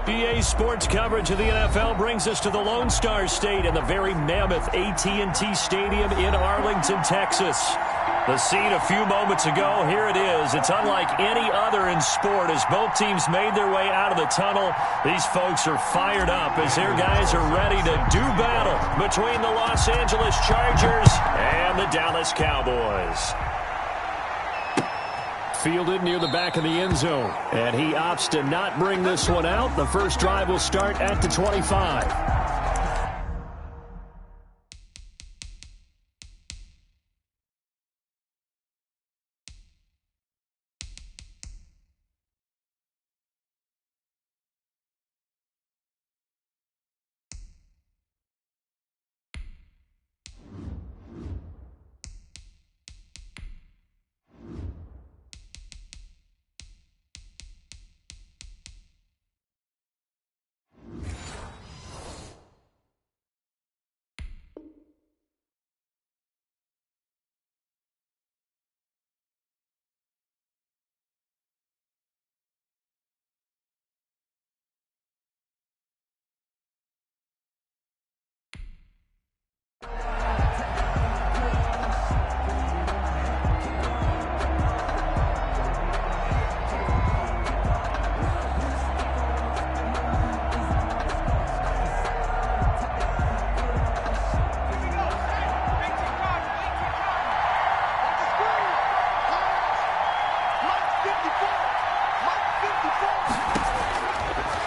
EA Sports coverage of the NFL brings us to the Lone Star State in the very mammoth AT&T Stadium in Arlington, Texas. The scene a few moments ago, here it is. It's unlike any other in sport as both teams made their way out of the tunnel. These folks are fired up as their guys are ready to do battle between the Los Angeles Chargers and the Dallas Cowboys. Fielded near the back of the end zone, and he opts to not bring this one out. The first drive will start at the 25.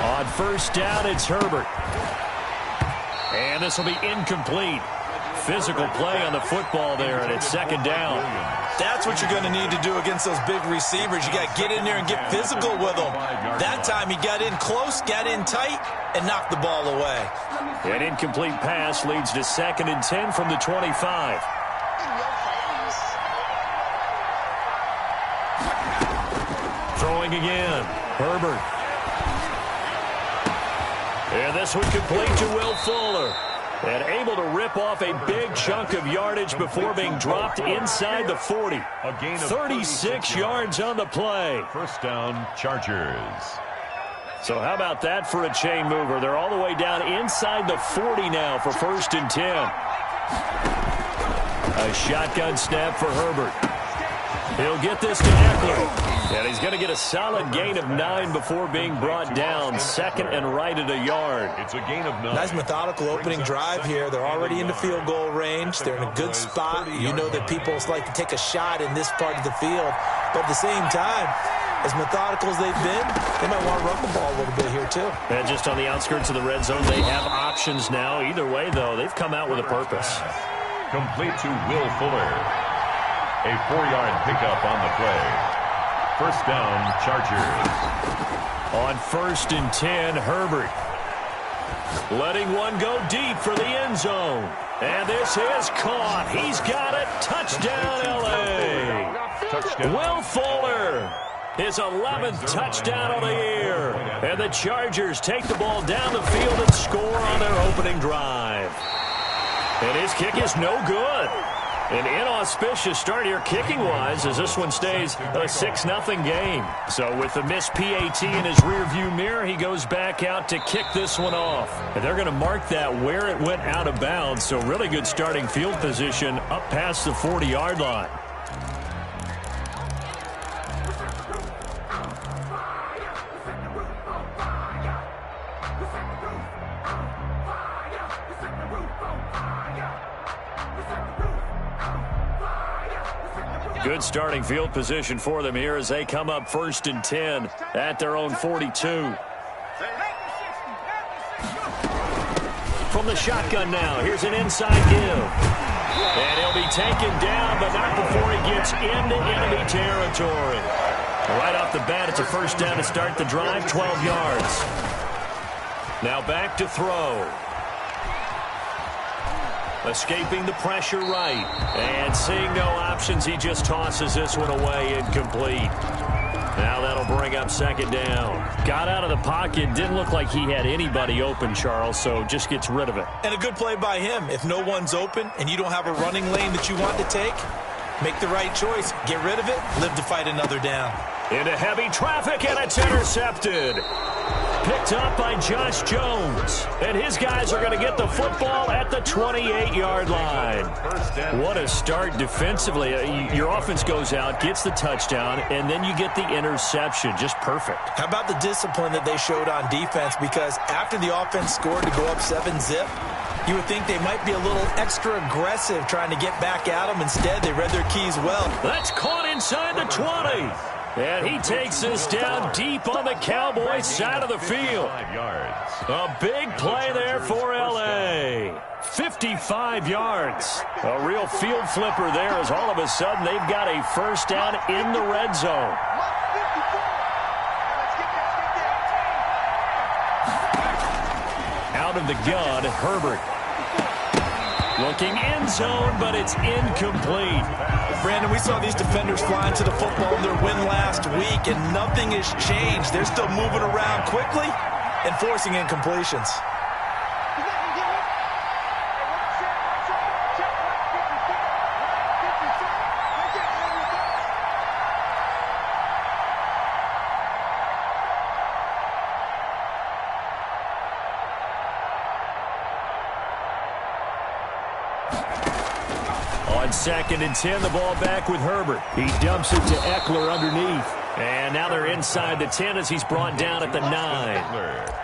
On first down, it's Herbert. And this will be incomplete. Physical play on the football there, and it's second down. That's what you're going to need to do against those big receivers. You got to get in there and get physical with them. That time he got in close, got in tight, and knocked the ball away. An incomplete pass leads to 2nd and 10 from the 25. Throwing again. Herbert. And this one complete to Will Fuller. And able to rip off a big chunk of yardage before being dropped inside the 40. 36 yards on the play. First down, Chargers. So how about that for a chain mover? They're all the way down inside the 40 now for 1st and 10. A shotgun snap for Herbert. He'll get this to Eckler. And he's going to get a solid gain of 9 before being brought down. 2nd and right at a yard. It's a gain of 9. Nice methodical opening drive here. They're already in the field goal range. They're in a good spot. You know that people like to take a shot in this part of the field. But at the same time, as methodical as they've been, they might want to run the ball a little bit here too. And just on the outskirts of the red zone, they have options now. Either way, though, they've come out with a purpose. Complete to Will Fuller. A 4-yard pickup on the play. First down, Chargers. On 1st and 10, Herbert. Letting one go deep for the end zone. And this is caught. He's got it. Touchdown, L.A. Touchdown. Will Fuller. His 11th touchdown of the year. And the Chargers take the ball down the field and score on their opening drive. And his kick is no good. An inauspicious start here kicking-wise as this one stays a 6-0 game. So with the missed PAT in his rearview mirror, he goes back out to kick this one off. And they're going to mark that where it went out of bounds. So really good starting field position up past the 40-yard line. Good starting field position for them here as they come up 1st and 10 at their own 42. From the shotgun now, here's an inside give. And he'll be taken down, but not before he gets into enemy territory. Right off the bat, it's a first down to start the drive, 12 yards. Now back to throw. Escaping the pressure right. And seeing no options, he just tosses this one away incomplete. Now that'll bring up 2nd down. Got out of the pocket. Didn't look like he had anybody open, Charles, so just gets rid of it. And a good play by him. If no one's open and you don't have a running lane that you want to take, make the right choice. Get rid of it. Live to fight another down. Into heavy traffic, and it's intercepted. picked up by Josh Jones. And his guys are going to get the football at the 28-yard line. What a start defensively. Your offense goes out, gets the touchdown, and then you get the interception. Just perfect. How about the discipline that they showed on defense? Because after the offense scored to go up 7-zip, you would think they might be a little extra aggressive trying to get back at them. Instead, they read their keys well. That's caught inside the 20. And he takes this down deep on the Cowboys side of the field. A big play there for L.A. 55 yards. A real field flipper there as all of a sudden they've got a first down in the red zone. Out of the gun, Herbert. Looking end zone, but it's incomplete. Brandon, we saw these defenders flying to the football in their win last week, and nothing has changed. They're still moving around quickly and forcing incompletions. On 2nd and 10, the ball back with Herbert. He dumps it to Eckler underneath. And now they're inside the 10 as he's brought down at the 9.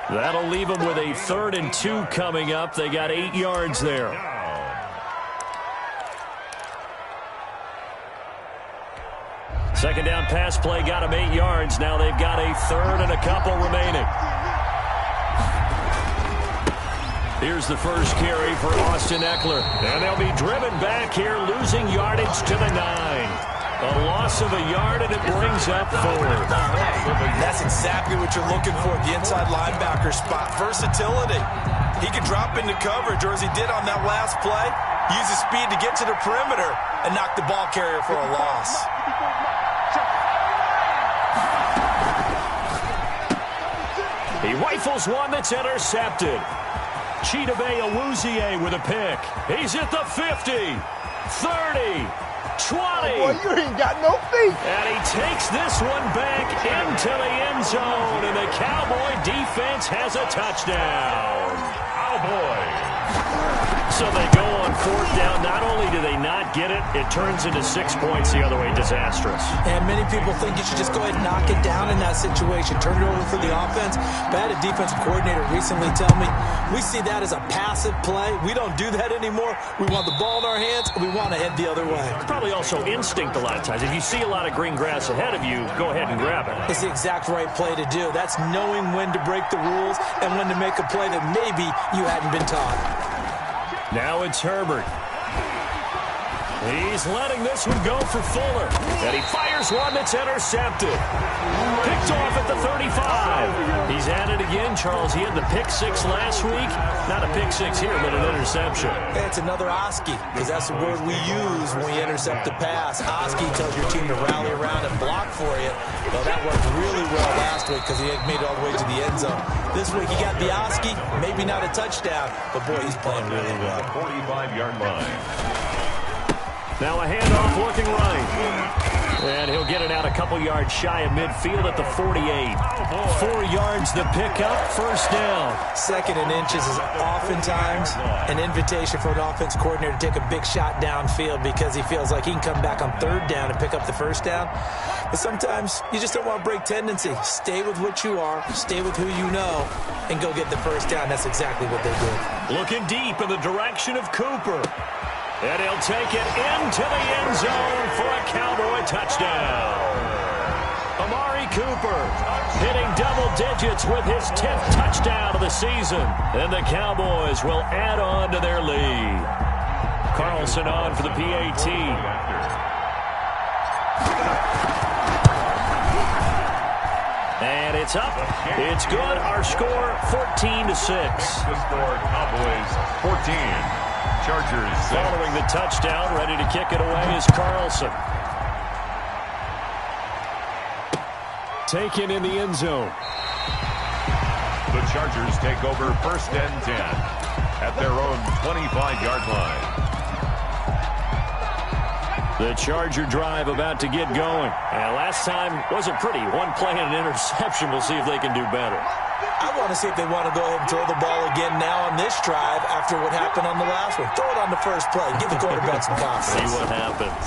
That'll leave them with a 3rd and 2 coming up. They got 8 yards there. Second down pass play got them 8 yards. Now they've got a 3rd and a couple remaining. Here's the first carry for Austin Eckler. And they'll be driven back here, losing yardage to the 9. A loss of a yard, and it brings up 4. That's exactly what you're looking for, the inside linebacker spot. Versatility. He can drop into coverage, or as he did on that last play, use his speed to get to the perimeter and knock the ball carrier for a loss. He rifles one that's intercepted. Chidobe Awuzie with a pick. He's at the 50, 30, 20. Boy, you ain't got no feet. And he takes this one back into the end zone, and the Cowboy defense has a touchdown. Cowboys. So they go on 4th down. Not only do they not get it, it turns into 6 points the other way. Disastrous. And many people think you should just go ahead and knock it down in that situation. Turn it over for the offense. But I had a defensive coordinator recently tell me, we see that as a passive play. We don't do that anymore. We want the ball in our hands, and we want to head the other way. It's probably also instinct a lot of times. If you see a lot of green grass ahead of you, go ahead and grab it. It's the exact right play to do. That's knowing when to break the rules and when to make a play that maybe you hadn't been taught. Now it's Herbert. He's letting this one go for Fuller. And he fires one that's intercepted. Picked off at the 35. He's at it again, Charles. He had the pick 6 last week. Not a pick 6 here, but an interception. It's another Oski, because that's the word we use when we intercept a pass. Oski tells your team to rally around and block for you. Well, that worked really well last week because he made it all the way to the end zone. This week he got the Oski, maybe not a touchdown, but boy, he's playing really well. 45-yard line. Now a handoff looking right. And he'll get it out a couple yards shy of midfield at the 48. 4 yards the pickup, first down. 2nd and inches is oftentimes an invitation for an offense coordinator to take a big shot downfield because he feels like he can come back on 3rd down and pick up the first down. But sometimes you just don't want to break tendency. Stay with what you are, stay with who you know, and go get the first down. That's exactly what they did. Looking deep in the direction of Cooper. And he'll take it into the end zone for a Cowboy touchdown. Amari Cooper hitting double digits with his 10th touchdown of the season. And the Cowboys will add on to their lead. Carlson on for the PAT. And it's up. It's good. Our score, 14-6. The score, Cowboys 14. Chargers. Following the touchdown, ready to kick it away is Carlson. Taken in the end zone. The Chargers take over 1st and 10 at their own 25-yard line. The Charger drive about to get going. And last time wasn't pretty. One play and an interception. We'll see if they can do better. I want to see if they want to go ahead and throw the ball again now on this drive after what happened on the last one. Throw it on the first play. Give the quarterback some confidence. See what happens.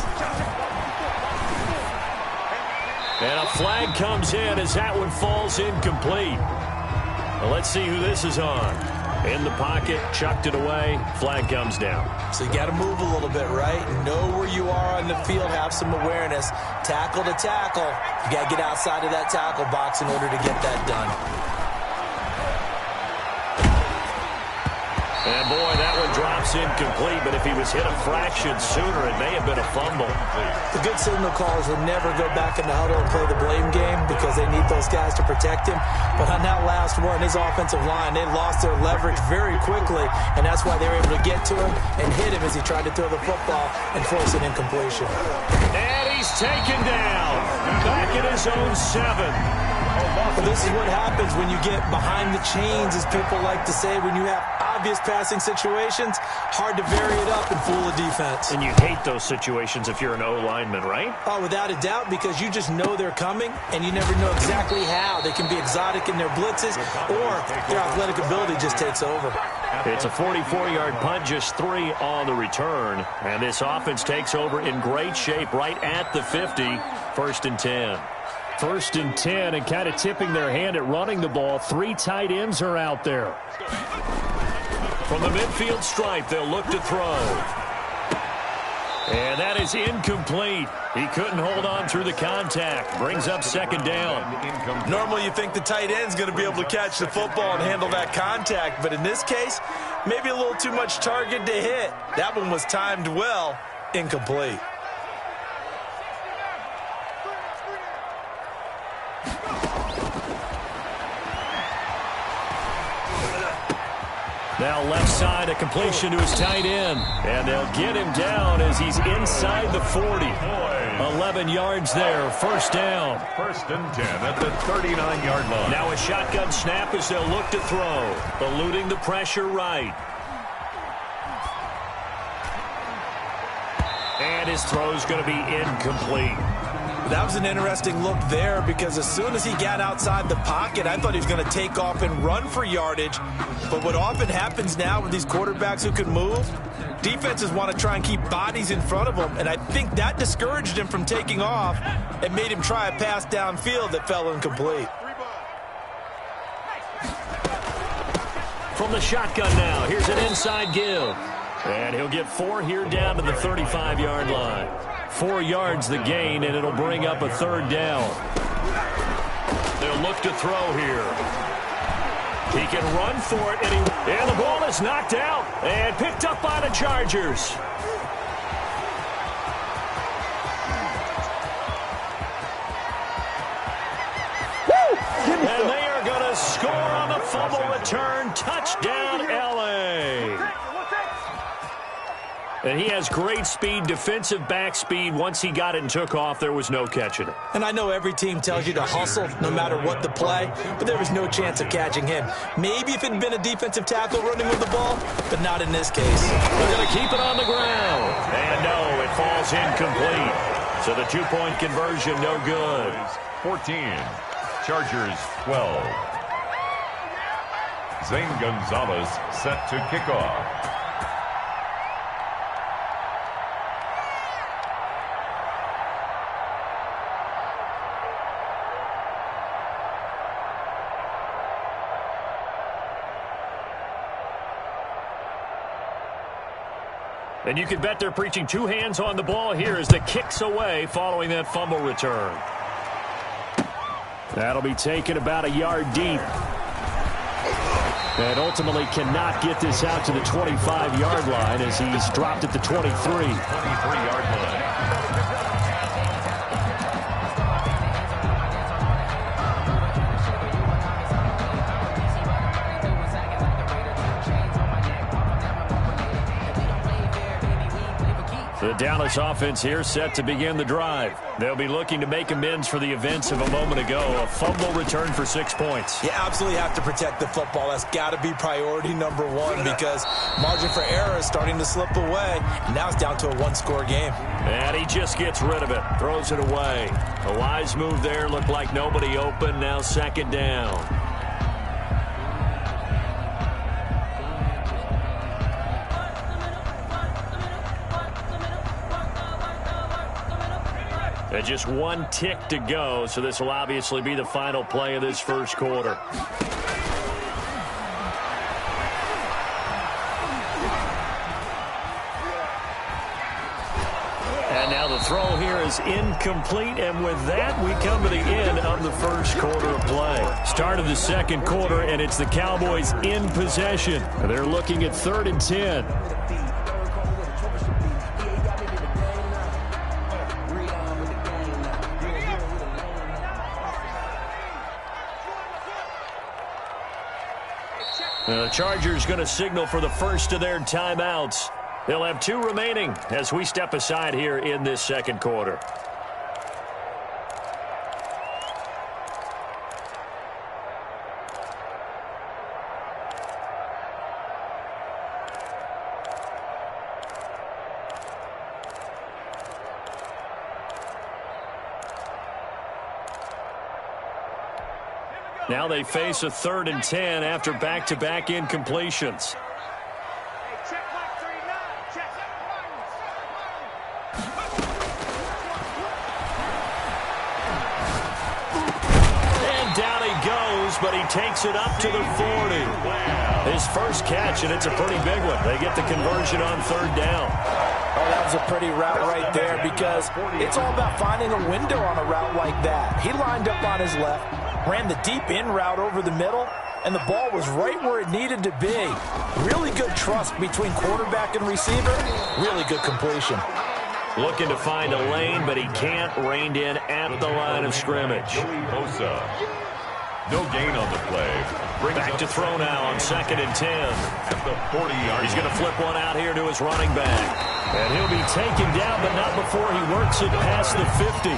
And a flag comes in as that one falls incomplete. Well, let's see who this is on. In the pocket, chucked it away, flag comes down. So you got to move a little bit, right? Know where you are on the field, have some awareness. Tackle to tackle. You got to get outside of that tackle box in order to get that done. And boy, that one drops incomplete, but if he was hit a fraction sooner, it may have been a fumble. The good signal callers will never go back in the huddle and play the blame game because they need those guys to protect him. But on that last one, his offensive line, they lost their leverage very quickly, and that's why they were able to get to him and hit him as he tried to throw the football and force an incompletion. And he's taken down, back at his own 7. Well, this is what happens when you get behind the chains, as people like to say, when you have obvious passing situations, hard to vary it up and fool a defense. And you hate those situations if you're an O-lineman, right? Oh, without a doubt, because you just know they're coming, and you never know exactly how. They can be exotic in their blitzes, or their athletic ability just takes over. It's a 44-yard punt, just 3 on the return. And this offense takes over in great shape right at the 50, 1st and 10. 1st and 10, and kind of tipping their hand at running the ball. 3 tight ends are out there. From the midfield stripe, they'll look to throw. And that is incomplete. He couldn't hold on through the contact. Brings up 2nd down. Normally you think the tight end's going to be able to catch the football and handle that contact, but in this case, maybe a little too much target to hit. That one was timed well. Incomplete. Now left side, a completion to his tight end. And they'll get him down as he's inside the 40. 11 yards there, 1st down. 1st and 10 at the 39-yard line. Now a shotgun snap as they'll look to throw. Eluding the pressure right. And his throw's going to be incomplete. That was an interesting look there because as soon as he got outside the pocket, I thought he was going to take off and run for yardage. But what often happens now with these quarterbacks who can move, defenses want to try and keep bodies in front of them, and I think that discouraged him from taking off and made him try a pass downfield that fell incomplete. From the shotgun now, here's an inside give. And he'll get 4 here down to the 35-yard line. 4 yards the gain, and it'll bring up a 3rd down. They'll look to throw here. He can run for it, and the ball is knocked out and picked up by the Chargers. And they are going to score on the fumble return. Touchdown, L.A. And he has great speed, defensive back speed. Once he got it and took off, there was no catching it. And I know every team tells you to hustle no matter what the play, but there was no chance of catching him. Maybe if it had been a defensive tackle running with the ball, but not in this case. They're going to keep it on the ground. And no, it falls incomplete. So the 2-point conversion, no good. 14, Chargers 12. Zane Gonzalez set to kick off. And you can bet they're preaching 2 hands on the ball here as the kick's away following that fumble return. That'll be taken about a yard deep. And ultimately cannot get this out to the 25-yard line as he's dropped at the 23. 23-yard line. The Dallas offense here set to begin the drive. They'll be looking to make amends for the events of a moment ago. A fumble return for 6 points. You absolutely have to protect the football. That's got to be priority number 1 because margin for error is starting to slip away. Now it's down to a 1-score game. And he just gets rid of it. Throws it away. A wise move there. Looked like nobody open. Now 2nd down. And just one tick to go, so this will obviously be the final play of this first quarter. And now the throw here is incomplete, and with that, we come to the end of the first quarter of play. Start of the second quarter, and it's the Cowboys in possession. They're looking at 3rd and 10. The Chargers going to signal for the first of their timeouts. They'll have 2 remaining as we step aside here in this second quarter. Now they face a 3rd and 10 after back-to-back incompletions. And down he goes, but he takes it up to the 40. His first catch, and it's a pretty big one. They get the conversion on 3rd down. Oh, that was a pretty route right there, because it's all about finding a window on a route like that. He lined up on his left, ran the deep in route over the middle, and the ball was right where it needed to be. Really good trust between quarterback and receiver. Really good completion. Looking to find a lane, but he can't. Reined in at the line of scrimmage. No gain on the play. Back to throw now on 2nd and 10. At the 40-yard. He's going to flip one out here to his running back. And he'll be taken down, but not before he works it past the 50.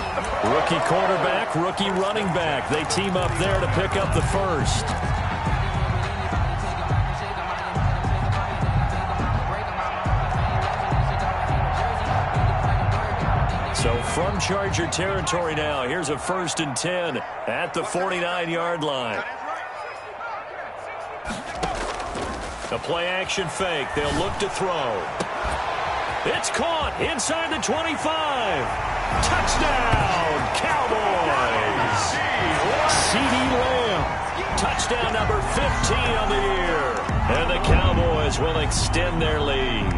Rookie quarterback, rookie running back. They team up there to pick up the first. So from Charger territory now, here's a 1st and 10 at the 49-yard line. A play-action fake. They'll look to throw. It's caught inside the 25. Touchdown, Cowboys. CeeDee Lamb. Touchdown number 15 on the year. And the Cowboys will extend their lead.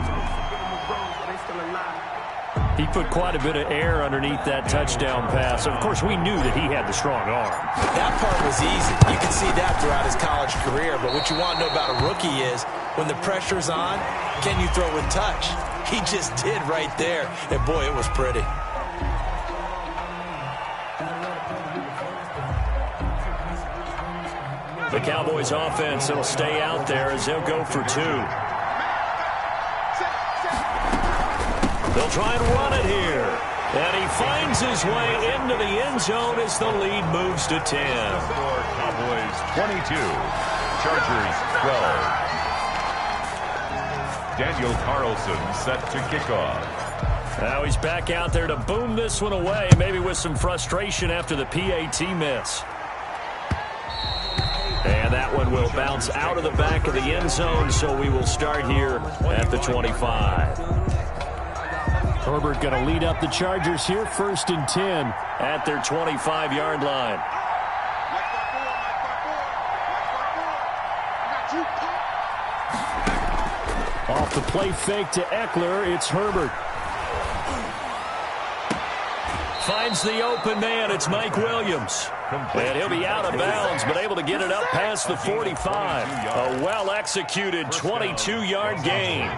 He put quite a bit of air underneath that touchdown pass. Of course, we knew that he had the strong arm. That part was easy. You can see that throughout his college career. But what you want to know about a rookie is when the pressure's on, can you throw with touch? He just did right there. And, boy, it was pretty. The Cowboys offense will stay out there as they'll go for 2. They'll try and run it here. And he finds his way into the end zone as the lead moves to 10. Cowboys 22, Chargers 12. Daniel Carlson set to kick off. Now he's back out there to boom this one away, maybe with some frustration after the PAT miss. And that one will bounce out of the back of the end zone, so we will start here at the 25. Herbert going to lead up the Chargers here, 1st and 10 at their 25-yard line. Off the play fake to Eckler, it's Herbert. Finds the open man, it's Mike Williams. And he'll be out of bounds, but able to get it up past the 45. A well-executed 22-yard gain.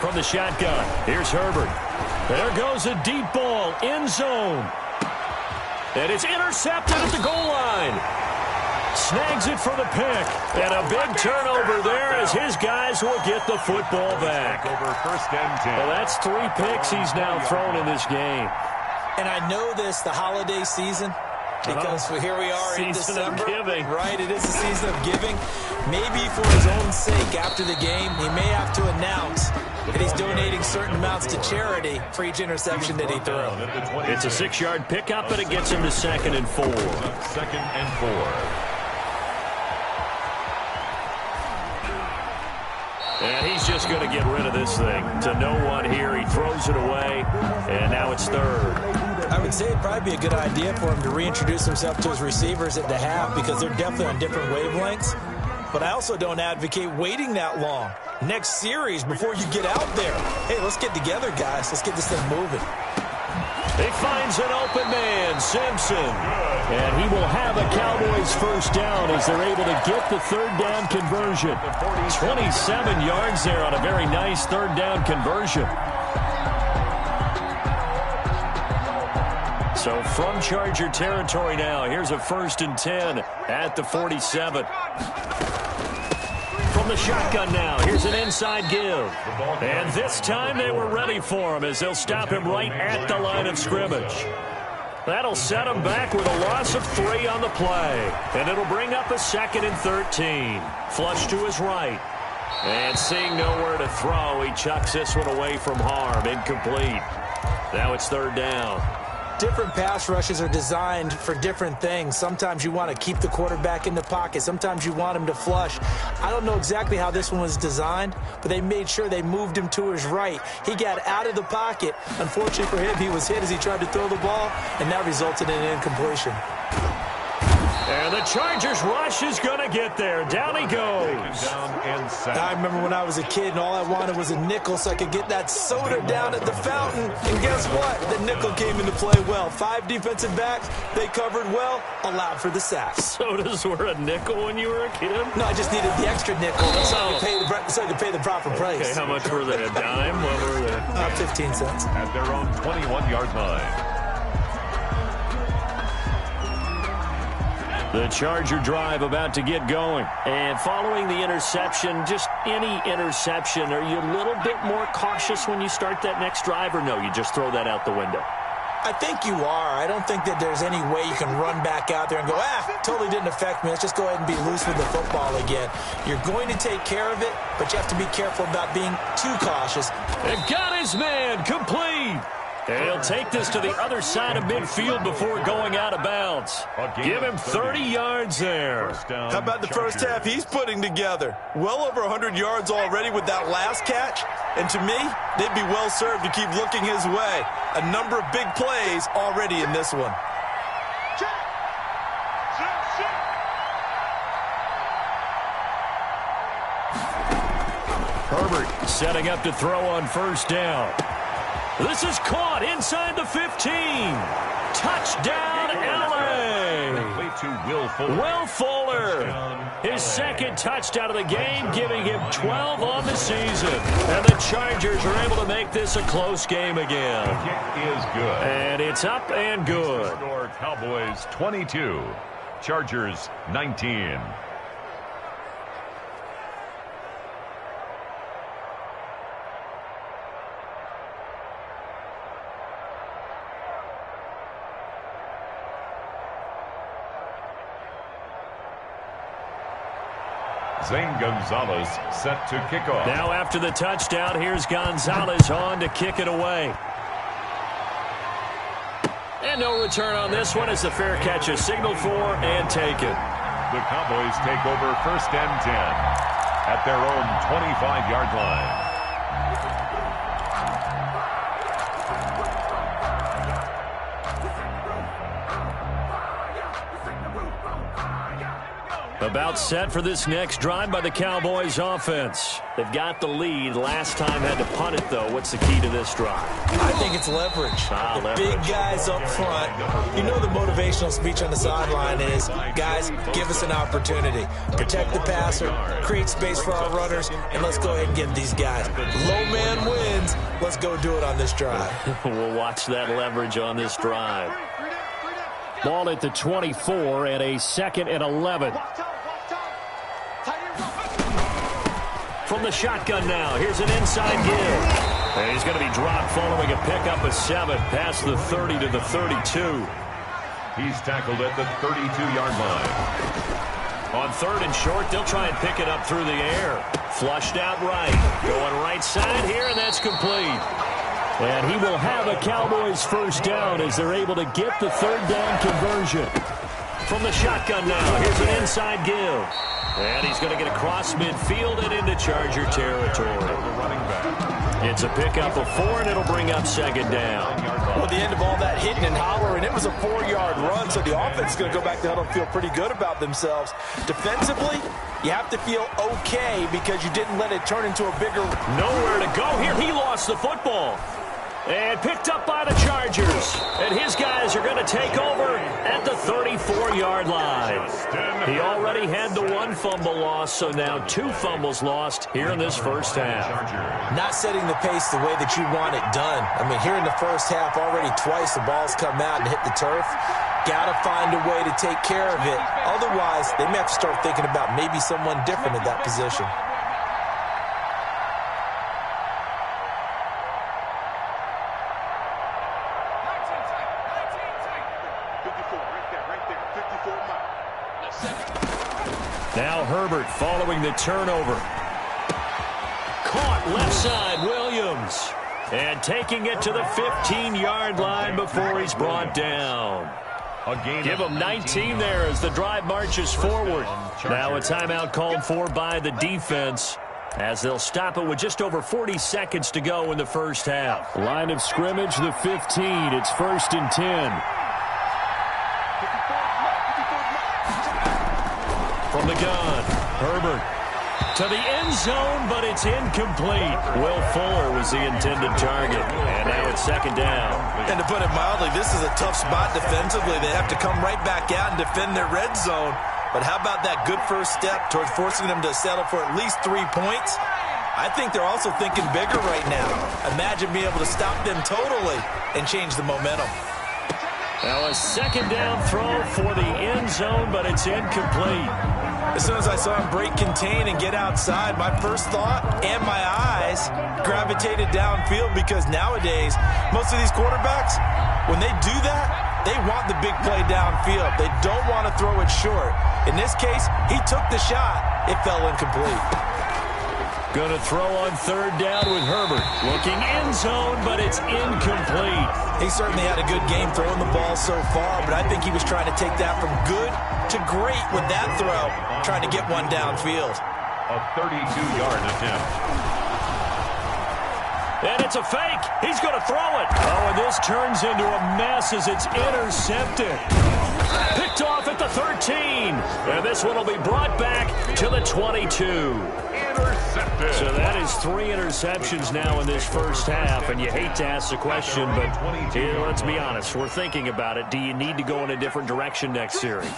From the shotgun, here's Herbert. There goes a deep ball, end zone. And it's intercepted at the goal line. Snags it for the pick. And a big turnover there as his guys will get the football back. Over 1st and 10. Well, that's 3 picks he's now thrown in this game. And I know this, the holiday season, because here we are in December. Season of giving. Right, it is the season of giving. Maybe for his own sake, after the game, he may have to announce that he's donating certain amounts to charity for each interception that he threw. It's a 6-yard pickup, and it gets him to 2nd and 4. 2nd and 4. He's just going to get rid of this thing. To no one here. He throws it away, and now it's third. I would say it'd probably be a good idea for him to reintroduce himself to his receivers at the half because they're definitely on different wavelengths. But I also don't advocate waiting that long. Next series before you get out there. Hey, let's get together, guys. Let's get this thing moving. He finds an open man, Simpson. And he will have a Cowboys first down as they're able to get the third down conversion. 27 yards there on a very nice third down conversion. So from Charger territory now, here's a 1st and 10 at the 47. From the shotgun now, here's an inside give. And this time they were ready for him as they'll stop him right at the line of scrimmage. That'll set him back with a loss of 3 on the play. And it'll bring up a 2nd and 13. Flush to his right. And seeing nowhere to throw, he chucks this one away from harm. Incomplete. Now it's 3rd down. Different pass rushes are designed for different things. Sometimes you want to keep the quarterback in the pocket. Sometimes you want him to flush. I don't know exactly how this one was designed, but they made sure they moved him to his right. He got out of the pocket. Unfortunately for him, he was hit as he tried to throw the ball, and that resulted in an incompletion. And the Chargers rush is going to get there. Down he goes. I remember when I was a kid and all I wanted was a nickel so I could get that soda down at the fountain. And guess what? The nickel came into play well. 5 defensive backs, they covered well, allowed for the sacks. Sodas were a nickel when you were a kid? No, I just needed the extra nickel so I could pay the proper price. Okay, how much were they? A dime? What were they? 15 cents. At their own 21-yard line. The Charger drive about to get going. And following the interception, just any interception, are you a little bit more cautious when you start that next drive, or no, you just throw that out the window? I think you are. I don't think that there's any way you can run back out there and go, totally didn't affect me. Let's just go ahead and be loose with the football again. You're going to take care of it, but you have to be careful about being too cautious. And got his man, complete. And he'll take this to the other side of midfield before going out of bounds. Give him 30 yards there. How about the first half he's putting together? Well over 100 yards already with that last catch. And to me, they'd be well served to keep looking his way. A number of big plays already in this one. Herbert setting up to throw on first down. This is caught inside the 15. Touchdown, L.A. Will Fuller. His 2nd touchdown of the game, giving him 12 on the season. And the Chargers are able to make this a close game again. The kick is good. And it's up and good. Score Cowboys 22, Chargers 19. Zane Gonzalez set to kick off. Now after the touchdown, here's Gonzalez on to kick it away. And no return on this one as the fair catch is signaled for and taken. The Cowboys take over 1st and 10 at their own 25-yard line. About set for this next drive by the Cowboys offense. They've got the lead. Last time had to punt it, though. What's the key to this drive? I think it's leverage. The big guys up front. You know the motivational speech on the sideline is, guys, give us an opportunity. Protect the passer, create space for our runners, and let's go ahead and get these guys. Low man wins. Let's go do it on this drive. We'll watch that leverage on this drive. Ball at the 24 and a 2nd and 11. From the shotgun now, here's an inside give. And he's going to be dropped following a pickup of 7 past the 30 to the 32. He's tackled at the 32-yard line. On 3rd and short, they'll try and pick it up through the air. Flushed out right. Going right side here, and that's complete. And he will have a Cowboys first down as they're able to get the 3rd down conversion. From the shotgun now, here's an inside give. And he's going to get across midfield and into Charger territory. It's a pickup of 4, and it'll bring up second down. Well, at the end of all that hitting and hollering, it was a 4-yard run, so the offense is going to go back to huddle and feel pretty good about themselves. Defensively, you have to feel okay because you didn't let it turn into a bigger... Nowhere to go here. He lost the football. And picked up by the Chargers. And his guys are going to take over at the 34-yard line. He already had the 1 fumble loss, so now 2 fumbles lost here in this first half. Not setting the pace the way that you want it done. I mean, here in the first half, already twice the ball's come out and hit the turf. Got to find a way to take care of it. Otherwise, they may have to start thinking about maybe someone different at that position. Now Herbert following the turnover. Caught left side, Williams. And taking it to the 15-yard line before he's brought down. Give him 19 there as the drive marches forward. Now a timeout called for by the defense as they'll stop it with just over 40 seconds to go in the first half. Line of scrimmage, the 15. It's 1st and 10. From the gun, Herbert to the end zone, but it's incomplete. Will Fuller was the intended target, and now it's second down. And to put it mildly, this is a tough spot defensively. They have to come right back out and defend their red zone. But how about that good first step towards forcing them to settle for at least 3 points? I think they're also thinking bigger right now. Imagine being able to stop them totally and change the momentum. Now a second down throw for the end zone, but it's incomplete. As soon as I saw him break contain and get outside, my first thought and my eyes gravitated downfield because nowadays, most of these quarterbacks, when they do that, they want the big play downfield. They don't want to throw it short. In this case, he took the shot. It fell incomplete. Going to throw on 3rd down with Herbert. Looking end zone, but it's incomplete. He certainly had a good game throwing the ball so far, but I think he was trying to take that from good to great with that throw, trying to get one downfield. A 32-yard attempt. And it's a fake. He's going to throw it. Oh, and this turns into a mess as it's intercepted. Picked off at the 13. And this one will be brought back to the 22. Intercepted. So that is 3 interceptions now in this first half, and you hate to ask the question, but let's be honest, we're thinking about it. Do you need to go in a different direction next series?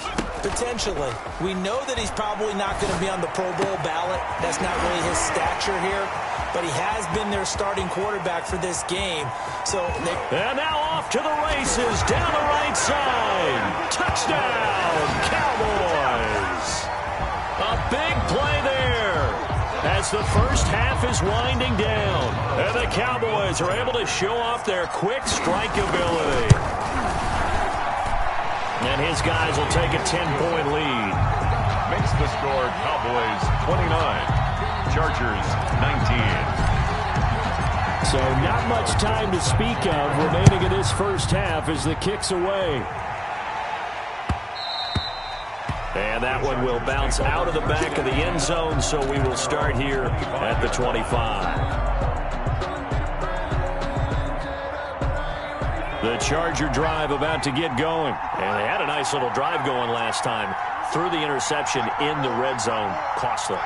Potentially. We know that he's probably not going to be on the Pro Bowl ballot. That's not really his stature here, but he has been their starting quarterback for this game. And now off to the races, down the right side. Touchdown, Cowboys. A big play there as the first half is winding down. And the Cowboys are able to show off their quick strike ability. And his guys will take a 10-point lead. Makes the score Cowboys 29, Chargers 19. So not much time to speak of remaining in this first half as the kick's away. And that one will bounce out of the back of the end zone, so we will start here at the 25. The Charger drive about to get going. And they had a nice little drive going last time. Threw the interception in the red zone. Costly.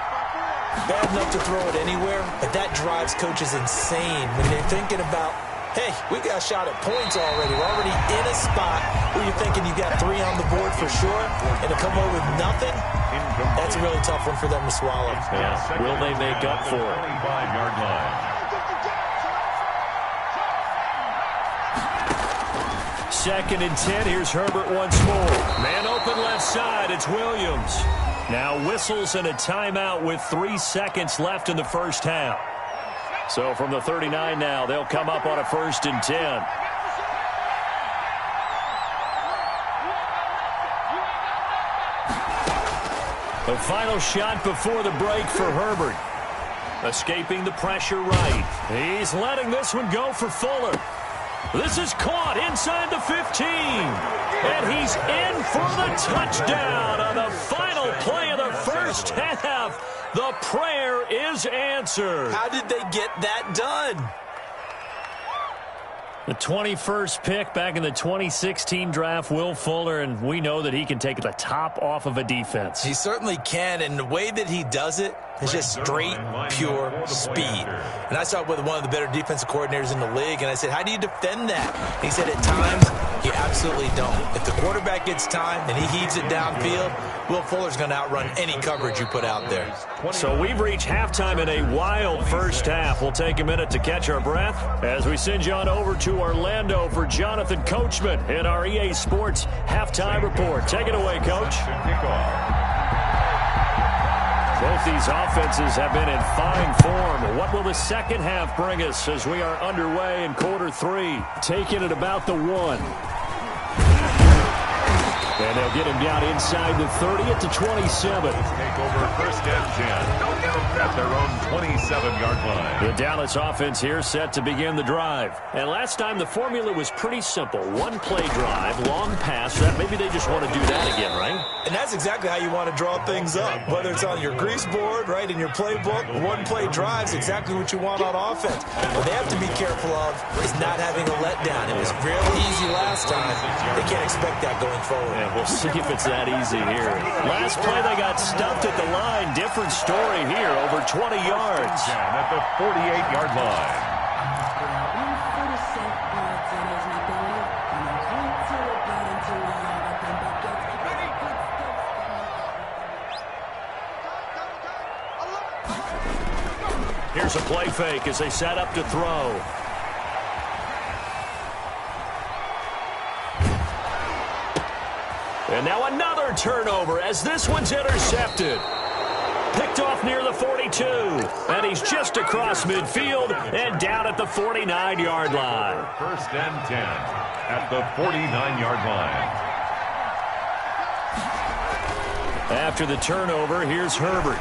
Bad enough to throw it anywhere, but that drives coaches insane when they're thinking about, hey, we got a shot at points already. We're already in a spot where you're thinking you got 3 on the board for sure, and to come away with nothing, that's a really tough one for them to swallow. Yeah. Will they make up for it? 25-yard line. Second and 10. Here's Herbert once more. Man open left side. It's Williams. Now whistles and a timeout with 3 seconds left in the first half. So from the 39 now, they'll come up on a 1st and 10. The final shot before the break for Herbert. Escaping the pressure right. He's letting this one go for Fuller. This is caught inside the 15. And he's in for the touchdown on the final play of the first first half. The prayer is answered. How did they get that done? The 21st pick back in the 2016 draft, Will Fuller, and we know that he can take the top off of a defense. He certainly can, and the way that he does it is just straight, pure speed. And I saw it with one of the better defensive coordinators in the league, and I said, how do you defend that? And he said, at times, you absolutely don't. If the quarterback gets time and he heaves it downfield, Will Fuller's going to outrun any coverage you put out there. So we've reached halftime in a wild first half. We'll take a minute to catch our breath as we send you on over to Orlando for Jonathan Coachman in our EA Sports Halftime Report. Take it away, Coach. Both these offenses have been in fine form. What will the second half bring us as we are underway in quarter three? Taking it about the 1. And they'll get him down inside the 30 at the 27. Take over first and 10 at their own 27-yard line. The Dallas offense here set to begin the drive. And last time the formula was pretty simple. One-play drive, long pass. That maybe they just want to do that again, right? And that's exactly how you want to draw things up. Whether it's on your grease board, right, in your playbook, one-play drive is exactly what you want on offense. What they have to be careful of is not having a letdown. It was really easy last time. They can't expect that going forward. Yeah, we'll see if it's that easy here. Last play, they got stuffed at the line. Different story here, over 20 yards. At the 48-yard line. Here's a play fake as they set up to throw. And now another turnover as this one's intercepted. Picked off near the 42. And he's just across midfield and down at the 49-yard line. First and 10 at the 49-yard line. After the turnover, here's Herbert.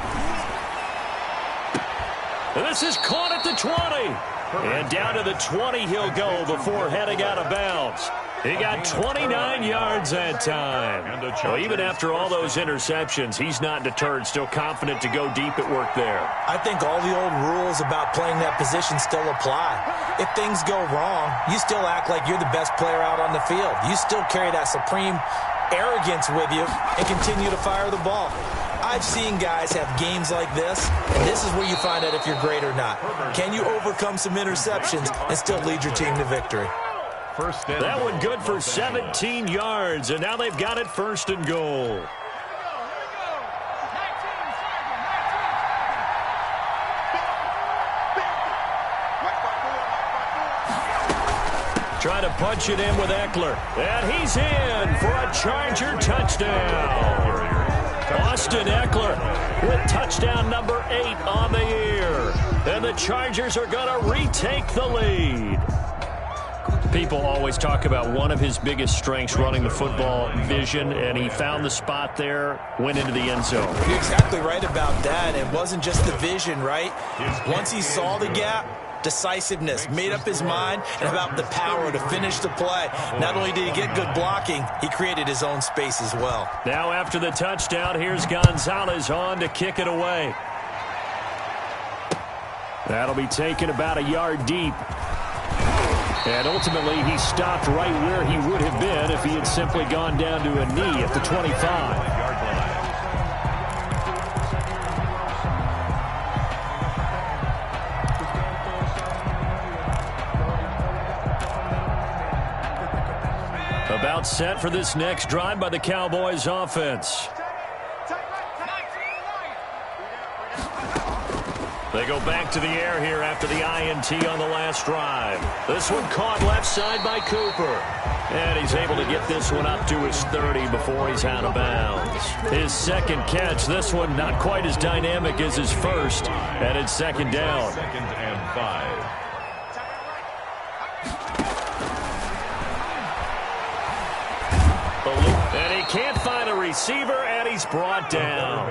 And this is caught at the 20. And down to the 20 he'll go before heading out of bounds. He got 29 yards that time. Well, even after all those interceptions, he's not deterred, still confident to go deep at work there. I think all the old rules about playing that position still apply. If things go wrong, you still act like you're the best player out on the field. You still carry that supreme arrogance with you and continue to fire the ball. I've seen guys have games like this, and this is where you find out if you're great or not. Can you overcome some interceptions and still lead your team to victory? That one good for 17 yards, and now they've got it first and goal. Trying to punch it in with Eckler. And he's in for a Charger touchdown. Austin Eckler with touchdown number 8 on the year. And the Chargers are going to retake the lead. People always talk about one of his biggest strengths running the football, vision, and he found the spot there, went into the end zone. You're exactly right about that. It wasn't just the vision, right? Once he saw the gap, decisiveness, made up his mind, and about the power to finish the play. Not only did he get good blocking, he created his own space as well. Now after the touchdown, here's Gonzalez on to kick it away. That'll be taken about a yard deep. And ultimately, he stopped right where he would have been if he had simply gone down to a knee at the 25. About set for this next drive by the Cowboys offense. They go back to the air here after the INT on the last drive. This one caught left side by Cooper. And he's able to get this one up to his 30 before he's out of bounds. His second catch, this one not quite as dynamic as his first. And it's second down. Second and 5. And he can't find a receiver, and he's brought down.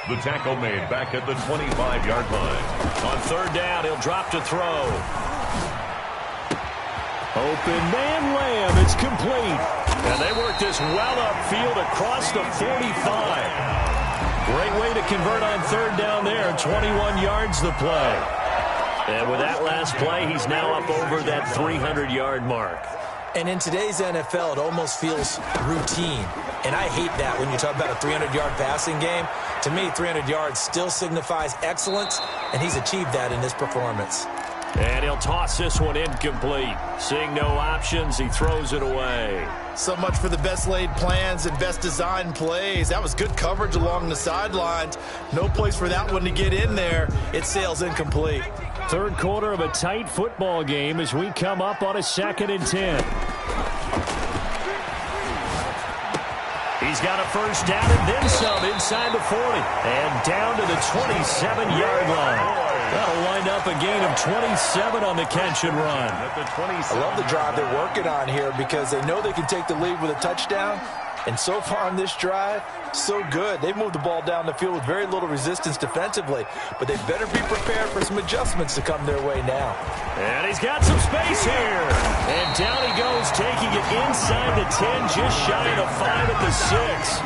The tackle made back at the 25-yard line. On third down, he'll drop to throw. Open man, Lamb. It's complete. And they work this well upfield across the 45. Great way to convert on third down there. 21 yards the play. And with that last play, he's now up over that 300-yard mark. And in today's NFL, it almost feels routine. And I hate that when you talk about a 300-yard passing game. To me, 300 yards still signifies excellence, and he's achieved that in this performance. And he'll toss this one incomplete. Seeing no options, he throws it away. So much for the best laid plans and best designed plays. That was good coverage along the sidelines. No place for that one to get in there. It sails incomplete. Third quarter of a tight football game as we come up on a 2nd and 10. He's got a first down and then some inside the 40. And down to the 27-yard line. That'll wind up a gain of 27 on the catch and run. I love the drive they're working on here because they know they can take the lead with a touchdown. And so far on this drive, so good. They've moved the ball down the field with very little resistance defensively, but they better be prepared for some adjustments to come their way now. And he's got some space here. And down he goes, taking it inside the 10, just shy of the 5 at the 6.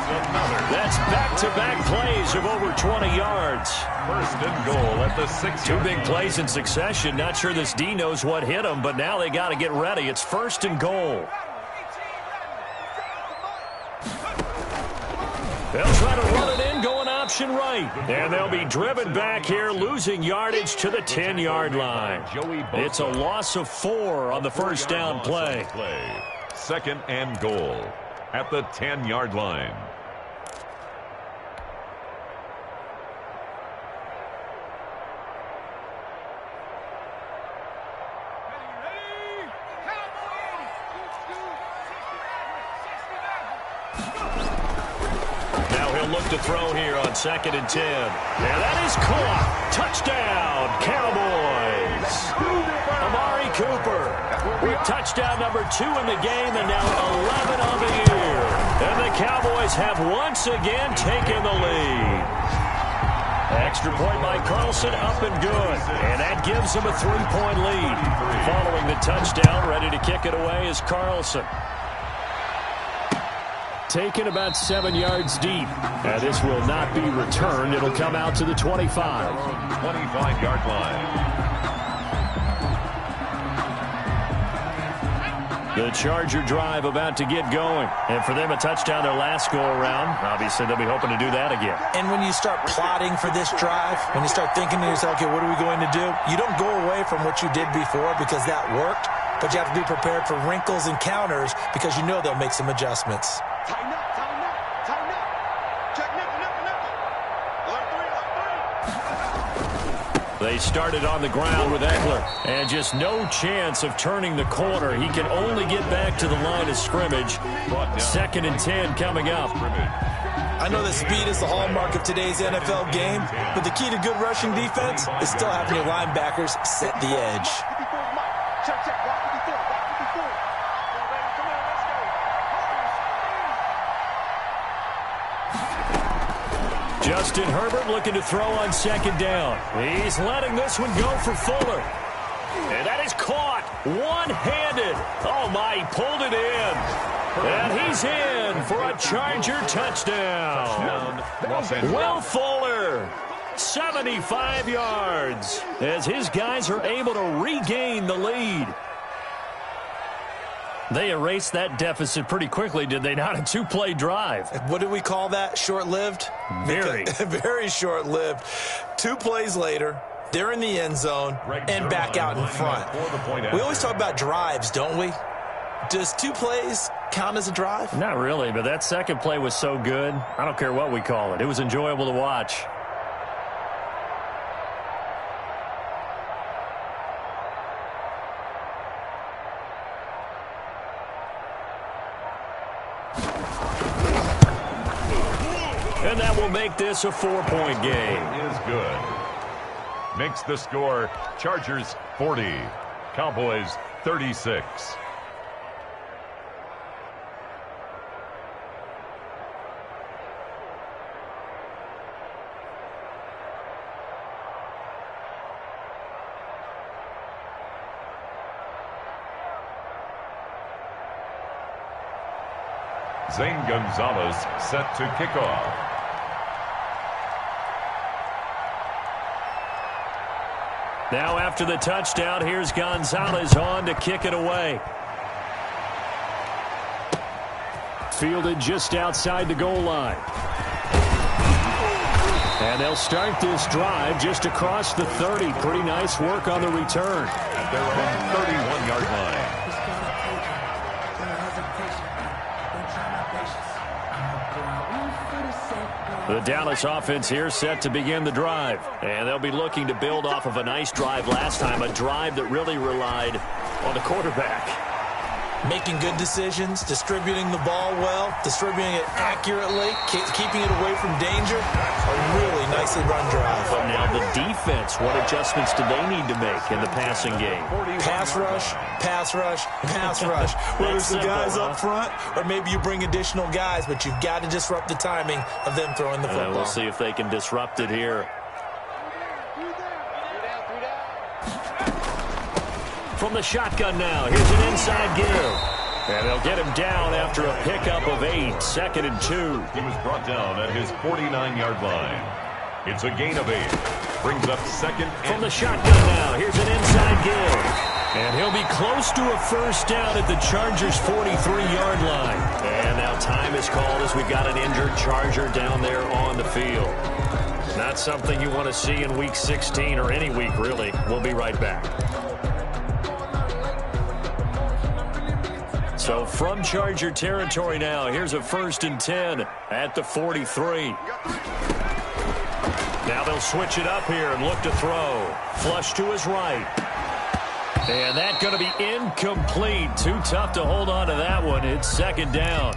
That's back-to-back plays of over 20 yards. First and goal at the 6. Two big plays in succession. Not sure this D knows what hit him, but now they got to get ready. It's first and goal. They'll try to run it in, going option right. And they'll be driven back here, losing yardage to the 10-yard line. It's a loss of 4 on the first down play. Second and goal at the 10-yard line. Look to throw here on 2nd and 10. And that is caught. Touchdown, Cowboys. Amari Cooper with touchdown number 2 in the game and now 11 on the year. And the Cowboys have once again taken the lead. Extra point by Carlson, up and good. And that gives them a 3-point lead. Following the touchdown, ready to kick it away is Carlson. Taken about 7 yards deep. This will not be returned. It'll come out to the 25. 25-yard line. The Charger drive about to get going. And for them, a touchdown their last go-around. Obviously, they'll be hoping to do that again. And when you start plotting for this drive, when you start thinking to yourself, okay, what are we going to do? You don't go away from what you did before because that worked. But you have to be prepared for wrinkles and counters because you know they'll make some adjustments. Tighten up, tighten up, tighten up. Check nickel, nickel, nickel. They started on the ground with Eckler. And just no chance of turning the corner. He can only get back to the line of scrimmage. 2nd and 10 coming up. I know that speed is the hallmark of today's NFL game, but the key to good rushing defense is still having your linebackers set the edge. Check, check, walk 54, walk 54. Come on, baby, come on, let's go. Justin Herbert looking to throw on 2nd down. He's letting this one go for Fuller. And that is caught one-handed. Oh, my, he pulled it in. And he's in for a Charger touchdown. Will Fuller, 75 yards, as his guys are able to regain the lead. They erased that deficit pretty quickly, did they not? A 2-play drive. What do we call that? Short-lived? Very. Very short-lived. 2 plays later, they're in the end zone and back out in front. We always talk about drives, don't we? Does 2 plays count as a drive? Not really, but that second play was so good. I don't care what we call it. It was enjoyable to watch. And that will make this a 4-point game. Is good. Makes the score Chargers 40, Cowboys 36. Zane Gonzalez set to kick off. Now after the touchdown, here's Gonzalez on to kick it away. Fielded just outside the goal line. And they'll start this drive just across the 30. Pretty nice work on the return. At their own 31-yard line. The Dallas offense here set to begin the drive. And they'll be looking to build off of a nice drive last time, a drive that really relied on the quarterback. Making good decisions, distributing the ball well, distributing it accurately, keeping it away from danger. A really nicely run drive. But now the defense, what adjustments do they need to make in the passing game? Pass rush, pass rush, pass rush. Whether it's the guys up front or maybe you bring additional guys, but you've got to disrupt the timing of them throwing the football. We'll see if they can disrupt it here. From the shotgun now, here's an inside give. And they'll get him down after a pickup of 8, 2nd and 2. He was brought down at his 49-yard line. It's a gain of 8. Brings up 2nd. From the shotgun now, here's an inside give. And he'll be close to a first down at the Chargers' 43-yard line. And now time is called as we've got an injured Charger down there on the field. Not something you want to see in Week 16 or any week, really. We'll be right back. So from Charger territory now, here's a 1st and 10 at the 43. Now they'll switch it up here and look to throw. Flush to his right. And that's going to be incomplete. Too tough to hold on to that one. It's 2nd down.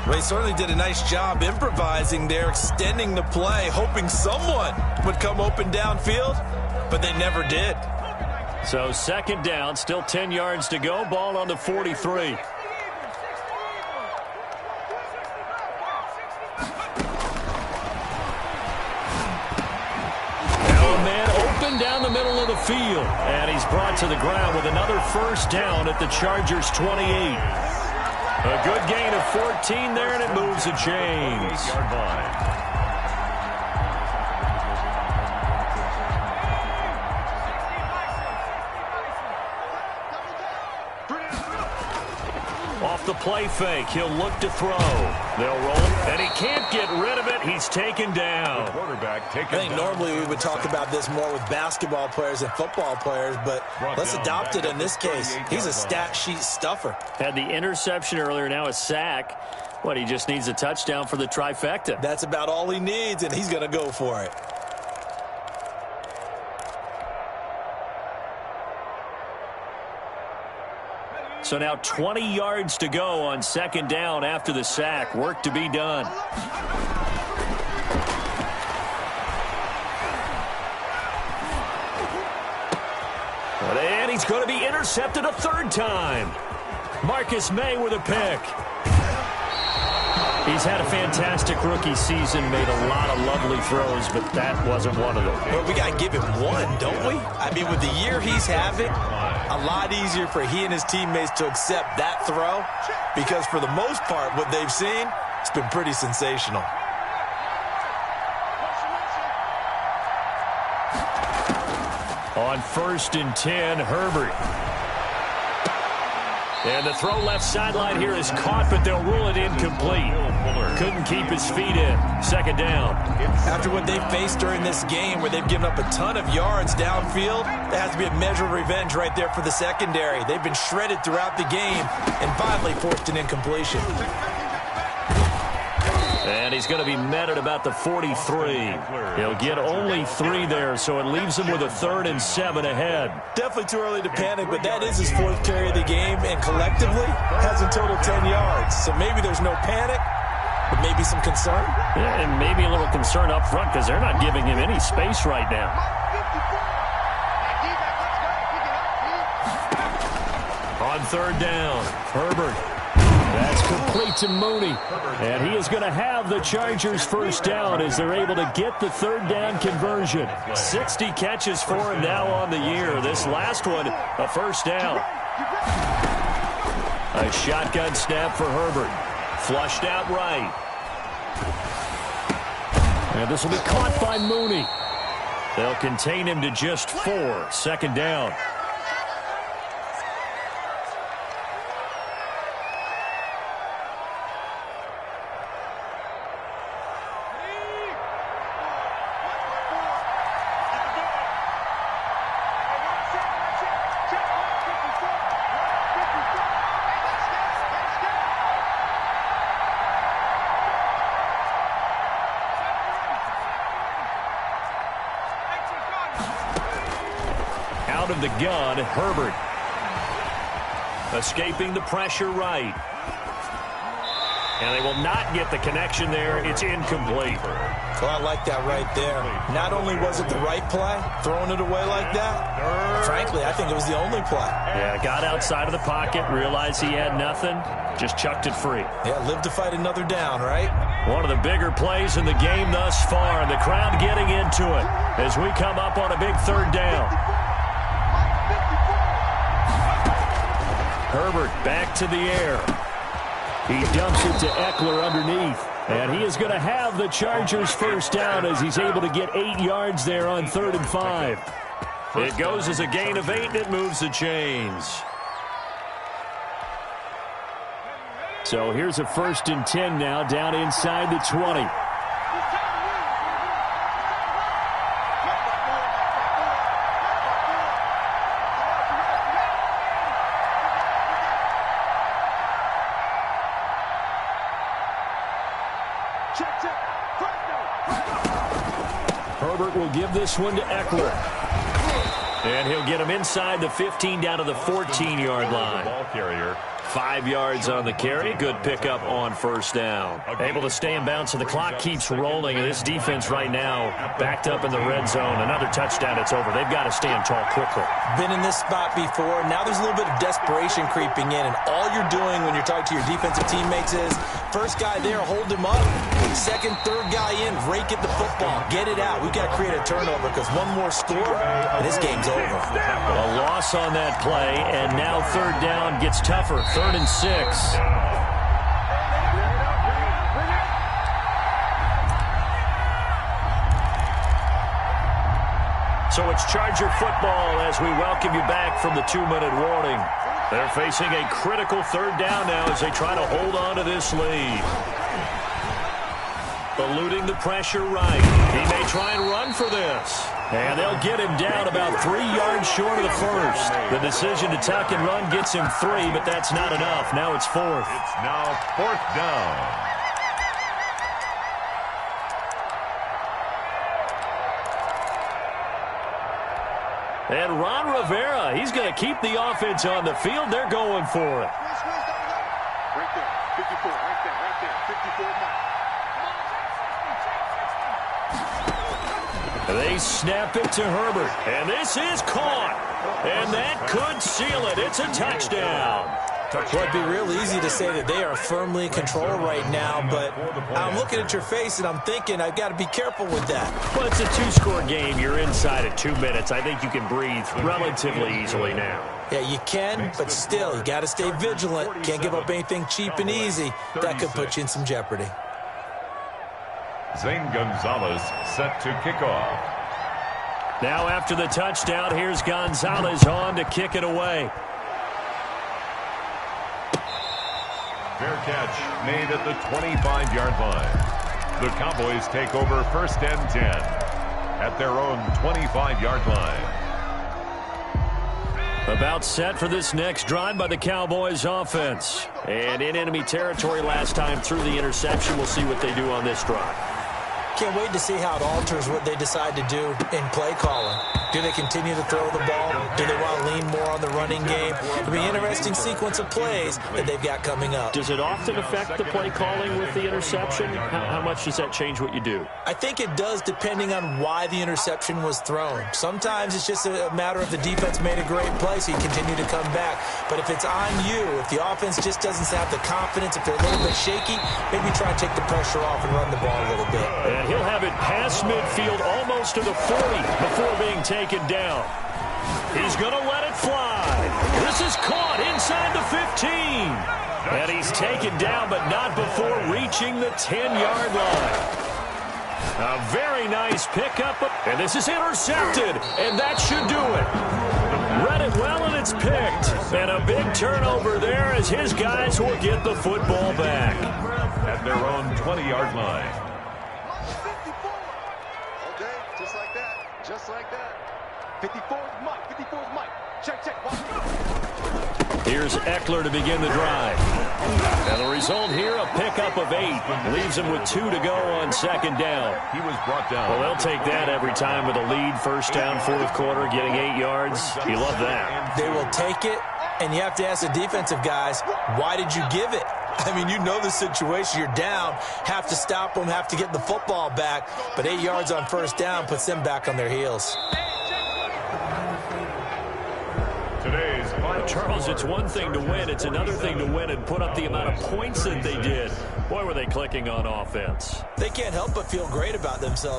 Well, he certainly did a nice job improvising there, extending the play, hoping someone would come open downfield, but they never did. So 2nd down, still 10 yards to go. Ball on the 43. Down the middle of the field, and he's brought to the ground with another first down at the Chargers' 28. A good gain of 14 there, and it moves the chains. Off the play fake, he'll look to throw. They'll roll it, and he can't get rid of it. He's taken down. I think normally we would talk about this more with basketball players and football players, but let's adopt it in this case. He's a stat sheet stuffer. Had the interception earlier, now a sack. What, he just needs a touchdown for the trifecta. That's about all he needs, and he's going to go for it. So now 20 yards to go on 2nd down after the sack. Work to be done. And he's going to be intercepted a 3rd time. Marcus May with a pick. He's had a fantastic rookie season, made a lot of lovely throws, but that wasn't one of them. Well, we got to give him one, don't we? I mean, with the year he's having, a lot easier for he and his teammates to accept that throw because for the most part, what they've seen, it's been pretty sensational. On 1st and 10, Herbert. And the throw left sideline here is caught, but they'll rule it incomplete. Couldn't keep his feet in. 2nd down. After what they've faced during this game where they've given up a ton of yards downfield, there has to be a measure of revenge right there for the secondary. They've been shredded throughout the game and finally forced an incompletion. And he's going to be met at about the 43. He'll get only 3 there, so it leaves him with a 3rd and 7 ahead. Definitely too early to panic, but that is his 4th carry of the game, and collectively has in total 10 yards. So maybe there's no panic, but maybe some concern. Yeah, and maybe a little concern up front because they're not giving him any space right now. On 3rd down, Herbert. That's complete to Mooney. And he is going to have the Chargers' first down as they're able to get the 3rd down conversion. 60 catches for him now on the year. This last one, a first down. A shotgun snap for Herbert. Flushed out right. And this will be caught by Mooney. They'll contain him to just 4. Second down. Out of the gun, Herbert. Escaping the pressure right. And they will not get the connection there. It's incomplete. Well, I like that right there. Not only was it the right play, throwing it away like that, frankly, I think it was the only play. Yeah, got outside of the pocket, realized he had nothing, just chucked it free. Yeah, live to fight another down, right? One of the bigger plays in the game thus far, and the crowd getting into it as we come up on a big third down. Herbert back to the air. He dumps it to Eckler underneath. And he is going to have the Chargers first down as he's able to get 8 yards there on 3rd and 5. It goes as a gain of 8, and it moves the chains. So here's a 1st and 10 now, down inside the 20. Herbert will give this one to Eckler. And he'll get him inside the 15 down to the 14-yard line. Ball carrier. 5 yards on the carry. Good pickup on first down. Able to stay in bounds, so the clock keeps rolling. And this defense right now backed up in the red zone. Another touchdown, it's over. They've got to stand tall quickly. Been in this spot before. Now there's a little bit of desperation creeping in. And all you're doing when you're talking to your defensive teammates is, first guy there, hold him up. Second, third guy in, rake at the football. Get it out. We've got to create a turnover because one more score, and this game's over. A loss on that play, and now third down gets tougher. 3rd and 6. So it's Charger football as we welcome you back from the 2-minute warning. They're facing a critical 3rd down now as they try to hold on to this lead. Eluding the pressure right. He may try and run for this. And they'll get him down about 3 yards short of the first. The decision to tuck and run gets him 3, but that's not enough. Now it's 4th. It's now 4th down. And Ron Rivera, he's going to keep the offense on the field. They're going for it. Right there, 54, right there, 54 now. They snap it to Herbert, and this is caught. And that could seal it. It's a touchdown. Well, it'd be real easy to say that they are firmly in control right now, but I'm looking at your face and I'm thinking I've got to be careful with that. Well, it's a 2-score game. You're inside at 2 minutes. I think you can breathe relatively easily now. Yeah, you can, but still, you got to stay vigilant. Can't give up anything cheap and easy. That could put you in some jeopardy. Zane Gonzalez set to kick off. Now after the touchdown, here's Gonzalez on to kick it away. Fair catch made at the 25-yard line. The Cowboys take over 1st and 10 at their own 25-yard line. About set for this next drive by the Cowboys offense. And in enemy territory last time through the interception. We'll see what they do on this drive. Can't wait to see how it alters what they decide to do in play calling. Do they continue to throw the ball? Do they want to lean more on the running game? It'll be an interesting sequence of plays that they've got coming up. Does it often affect the play calling with the interception? How much does that change what you do? I think it does depending on why the interception was thrown. Sometimes it's just a matter of the defense made a great play, so you continue to come back. But if it's on you, if the offense just doesn't have the confidence, if they're a little bit shaky, maybe try and take the pressure off and run the ball a little bit. And he'll have it past midfield almost to the 40 before being taken down. He's going to let it fly. This is caught inside the 15. And he's taken down, but not before reaching the 10-yard line. A very nice pickup, and this is intercepted, and that should do it. Read it well, and it's picked. And a big turnover there as his guys will get the football back. At their own 20-yard line. Okay, just like that. Just like that. 54 is Mike. 54 is Mike. Check, check. Watch. Here's Eckler to begin the drive. And the result here, a pickup of 8. Leaves him with 2 to go on second down. He was brought down. Well, they'll take that every time with a lead. First down, fourth quarter, getting 8 yards. You love that. They will take it, and you have to ask the defensive guys, why did you give it? I mean, you know the situation. You're down, have to stop them, have to get the football back. But 8 yards on first down puts them back on their heels. Today's final Charles, it's one thing to win. It's another thing to win and put up the amount of points that they did. Boy, were they clicking on offense. They can't help but feel great about themselves.